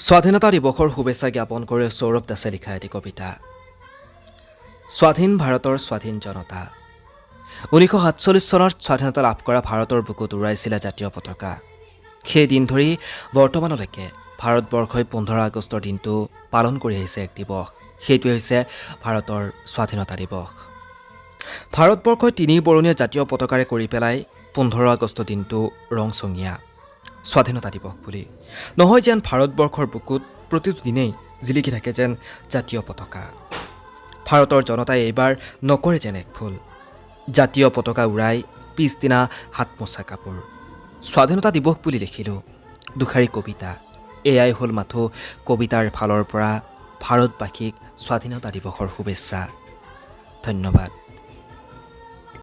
স্বাধীনতা দিৱসৰ শুভেচ্ছা জ্ঞাপন কৰি সৌৰভ দাসে লিখা এটি কবিতা। স্বাধীন ভাৰতৰ স্বাধীন জনতা 1947 চনত স্বাধীনতা লাভ কৰা ভাৰতৰ বুকুত উৰাইছিলে জাতীয় পতাকা। সেই দিন ধৰি বৰ্তমানলৈকে ভাৰতবৰ্ষই 15 আগষ্টৰ দিনটো পালন কৰি আহিছে এক দিৱস। সেইটোৱে হৈছে ভাৰতৰ স্বাধীনতা দিৱস। ভাৰতবৰ্ষই তিনি বৰণীয়া জাতীয় পতাকাৰে কৰি পেলাই 15 আগষ্ট দিনটো ৰংচঙীয়া স্বাধীনতা দিৱস বুলি। নহয় যেন ভাৰতবৰ্ষৰ বুকুত প্ৰতিটো দিনেই জিলিকি থাকে যেন জাতীয় পতাকা। ভাৰতৰ জনতাই এইবাৰ নকৰে যেন এক ভুল, জাতীয় পতাকা উৰাই পিছদিনা হাত মোচা কাপোৰ। স্বাধীনতা দিৱস বুলি লিখিলোঁ দুখাৰী কবিতা। এয়াই হ'ল মাথো কবিতাৰ ফালৰ পৰা ভাৰতবাসীক স্বাধীনতা দিৱসৰ শুভেচ্ছা। ধন্যবাদ।